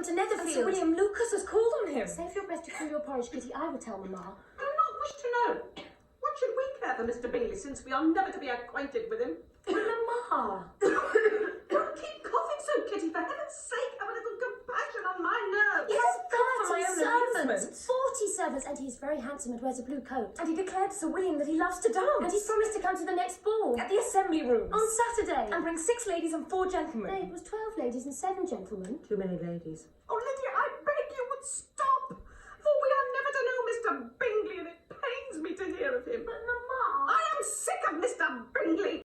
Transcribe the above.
come to Netherfield. And Sir William Lucas has called on him. Save your breath to cool your porridge, Kitty. I will tell Mamma. I do not wish to know. What should we care for Mr. Bingley, since we are never to be acquainted with him? Mamma. Don't keep coughing so, Kitty. For heaven's sake, have a little compassion on my nerves. He has come for my 30 own servants, amusement. 40 servants, and he's very handsome and wears a blue coat. And he declared to Sir William that he loves to dance. And he's promised to come to the next ball. At the assembly rooms. On Saturday. And bring 6 ladies and 4 gentlemen. No, it was 12 ladies and 7 gentlemen. Too many ladies. Oh, Lydia, I beg you would stop. For we are never to know Mr. Bingley, and it pains me to hear of him. But Mamma... I am sick of Mr. Bingley.